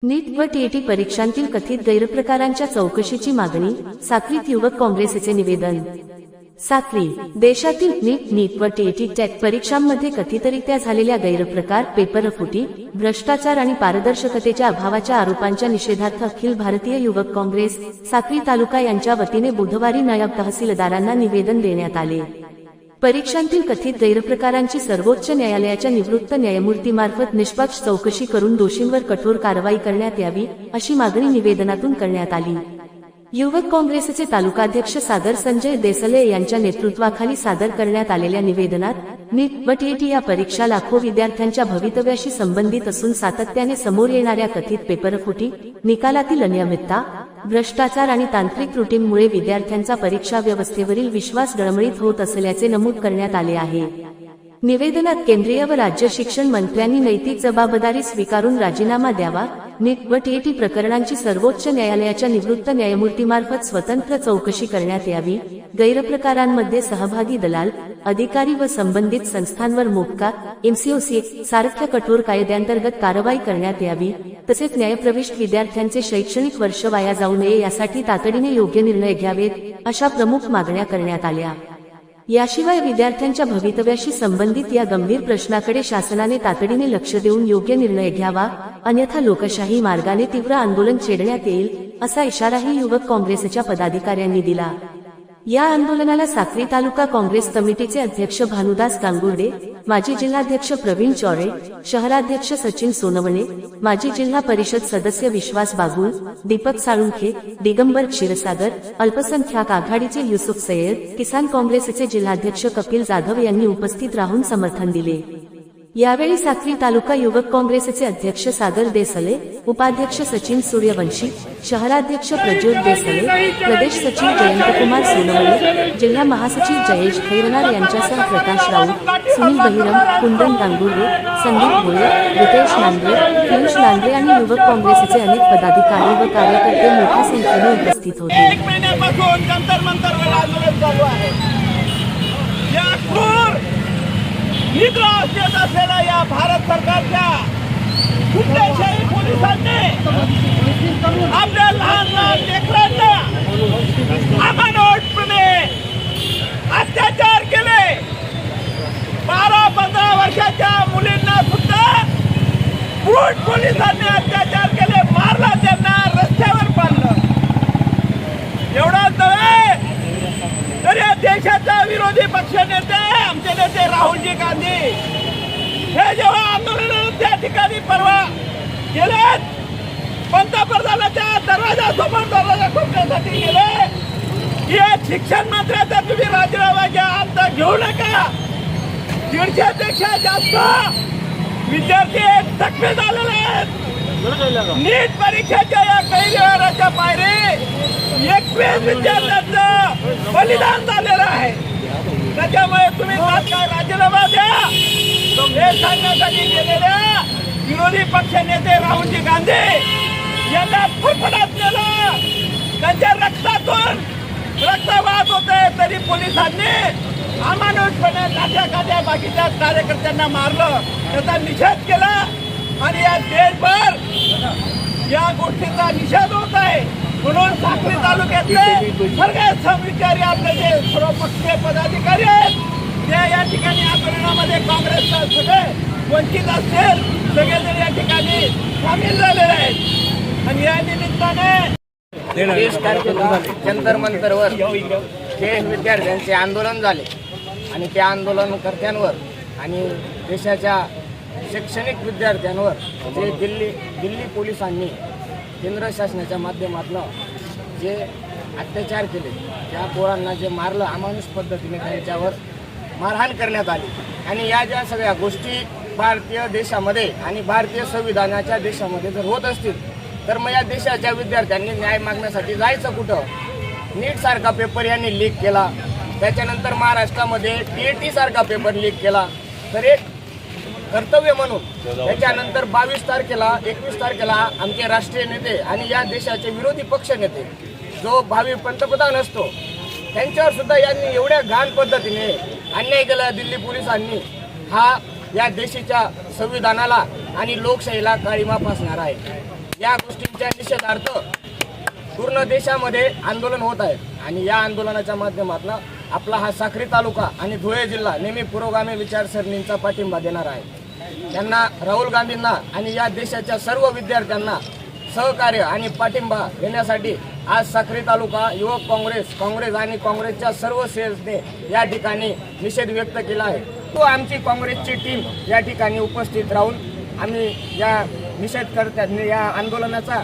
नीट व टीईटी परीक्षांतील कथित गैरप्रकारांच्या चौकशीची मागणी, साक्रीत युवक काँग्रेसचे निवेदन। साक्री, देशातील नीट व टीईटी टेट परीक्षांमध्ये कथितरित्या झालेल्या गैरप्रकार, पेपरफुटी, भ्रष्टाचार आणि पारदर्शकतेच्या अभावाच्या आरोपांच्या निषेधार्थ अखिल भारतीय युवक काँग्रेस, साक्री तालुका यांच्या वतीने बुधवारी नायब तहसीलदारांना निवेदन देण्यात आले। परीक्षांतील कथित गैरप्रकारांची सर्वोच्च न्यायालयाच्या निवृत्त न्यायमूर्तीमार्फत निष्पक्ष चौकशी करून दोषींवर कठोर कारवाई करण्यात यावी, अशी मागणी निवेदनातून करण्यात आली। युवक काँग्रेसचे तालुकाध्यक्ष सागर संजय देसले यांच्या नेतृत्वाखाली सादर करण्यात आलेल्या निवेदनात नीट व टीईटी या परीक्षा लाखो विद्यार्थ्यांच्या भवितव्याशी संबंधित असून सातत्याने समोर येणाऱ्या कथित पेपरफुटी, निकालातील अनियमितता, भ्रष्टाचार आणि तांत्रिक त्रुटींमुळे विद्यार्थ्यांचा परीक्षा व्यवस्थेवरील विश्वास डळमळीत होत असल्याचे नमूद करण्यात आले आहे। निवेदनात केंद्रीय व राज्य शिक्षण मंत्र्यांनी नैतिक जबाबदारी स्वीकारून राजीनामा द्यावा, नीट व टीईटी प्रकरणांची सर्वोच्च न्यायालयाच्या निवृत्त न्यायमूर्तीमार्फत स्वतंत्र चौकशी करण्यात यावी, गैरप्रकारांमध्ये सहभागी दलाल, अधिकारी व संबंधित संस्थांवर मोक्का, एमसीओसी सारख्या कठोर कायद्यांतर्गत कारवाई करण्यात यावी, तसेच न्यायप्रविष्ट विद्यार्थ्यांचे शैक्षणिक वर्ष वाया जाऊ नये यासाठी तातडीने योग्य निर्णय घ्यावेत, अशा प्रमुख मागण्या करण्यात आल्या। याशिवाय विद्यार्थ्यांच्या भवितव्याशी संबंधित या गंभीर प्रश्नाकडे शासनाने तातडीने लक्ष देऊन योग्य निर्णय घ्यावा, अन्यथा लोकशाही मार्गाने तीव्र आंदोलन छेडण्यात येईल, असा इशाराही युवक काँग्रेसच्या पदाधिकाऱ्यांनी दिला। या आंदोलनाला साक्री तालुका काँग्रेस कमिटीचे अध्यक्ष भानुदास गांगुर्डे, माजी जिल्हाध्यक्ष प्रवीण चौरे, शहराध्यक्ष सचिन सोनवणे, माजी जिल्हा परिषद सदस्य विश्वास बागुल, दीपक साळुंखे, दिगंबर क्षीरसागर, अल्पसंख्याक आघाडीचे युसुफ सय्यद, किसान काँग्रेसचे जिल्हाध्यक्ष कपिल जाधव यांनी उपस्थित राहून समर्थन दिले। यावेळी साक्री तालुका युवक काँग्रेसचे अध्यक्ष सागर देसले, उपाध्यक्ष सचिन सूर्यवंशी, शहराध्यक्ष प्रज्योत देसले, प्रदेश सचिव जयंतकुमार सोनवणे, जिल्हा महासचिव जयेश खैरनार यांच्यासह प्रकाश राऊत, सुनील बहिरम, कुंदन गांगुर्डे, संदीप भोळे, रितेश नांद्रे, पियुष नांद्रे आणि युवक काँग्रेसचे अनेक पदाधिकारी व कार्यकर्ते मोठ्या संख्येने उपस्थित होते। निग्रह देत असलेल्या या भारत सरकारच्या कुठल्याही पोलिसांनी आपल्या लहान लहान लेकरांना अमानुषपणे अत्याचार केले। 12-15 वर्षाच्या मुलींना सुद्धा फूट पोलिसांनी अत्याचार केले, मारला, त्यांना रस्त्यावर पाडलं। एवढाच नव्हे तर या देशाचा विरोधी पक्ष नेते आमचे नेते राहुलजी गांधी हे जेव्हा आंदोलन त्या ठिकाणी परवा गेले, पंतप्रधानाच्या दरवाजासमोर दरवाजा ठोकण्यासाठी गेले। या शिक्षण मंत्र्याचा तुम्ही राजीनामा घ्या, आता घेऊ नका। 150 पेक्षा जास्त विद्यार्थी जखमी झालेले आहेत। नीट परीक्षेच्या या गैरव्यवहाराच्या पायरी 21 विद्यार्थ्यांचं बलिदान झालेलं आहे। त्याच्यामुळे तुम्ही तात्काळ राजीनामा द्या, हे सांगण्यासाठी गेलेल्या विरोधी पक्ष नेते राहुलजी गांधी यांना फरफडात नेलं। त्यांच्या रक्तातून रक्त वाहत होते, तरी पोलिसांनी अमानुषपणे काठ्या बाकीच्या कार्यकर्त्यांना मारलं, त्याचा निषेध केला आणि या देशभर या गोष्टीचा निषेध होत आहे। म्हणून साक्री तालुक्यातले सगळे समविचारी आपले जे सर्वपक्षीय पदाधिकारी आहेत ते या ठिकाणी आंदोलनामध्ये काँग्रेसचा सगळे वंचित असतील सगळेजण या ठिकाणी सामील झालेले आहेत। आणि या निमित्ताने 30 तारखेला जंतर मंतरवर जे विद्यार्थ्यांचे आंदोलन झाले आणि त्या आंदोलनकर्त्यांवर आणि देशाच्या शैक्षणिक विद्यार्थ्यांवर जे दिल्ली पोलिसांनी केंद्र शासनाच्या माध्यमातून जे अत्याचार केले, त्या पोरांना जे मारलं, अमानुष पद्धतीने त्यांच्यावर मारहाण करण्यात आली। आणि या ज्या सगळ्या गोष्टी भारतीय देशामध्ये आणि भारतीय संविधानाच्या देशामध्ये जर होत असतील तर मग या देशाच्या विद्यार्थ्यांनी न्याय मागण्यासाठी जायचं कुठं? नीट सारखा पेपर यांनी लीक केला, त्याच्यानंतर महाराष्ट्रामध्ये टीईटी सारखा पेपर लीक केला, तर एक कर्तव्य म्हणून त्याच्यानंतर 22 तारखेला 21 तारखेला आमचे राष्ट्रीय नेते आणि या देशाचे विरोधी पक्ष नेते जो भावी पंतप्रधान असतो त्यांच्यावर सुद्धा यांनी एवढ्या घाण पद्धतीने अन्याय केला दिल्ली पोलिसांनी, हा या देशाच्या संविधानाला आणि लोकशाहीला काळीमा फासणार आहे। या गोष्टींच्या निषेधार्थ पूर्ण देशामध्ये आंदोलन होत आहे आणि या आंदोलनाच्या माध्यमातून आपला हा साक्री तालुका आणि धुळे जिल्हा नेहमी पुरोगामी विचारसरणींचा पाठिंबा देणार आहे। त्यांना राहुल गांधींना आणि या देशाच्या सर्व विद्यार्थ्यांना सहकार्य आणि पाठिंबा देण्यासाठी आज साक्री तालुका युवक काँग्रेस आणि काँग्रेसच्या सर्व सेल्सने या ठिकाणी निषेध व्यक्त केला आहे। तो आमची काँग्रेसची टीम या ठिकाणी उपस्थित राहून आम्ही या निषेधकर्त्यांनी या आंदोलनाचा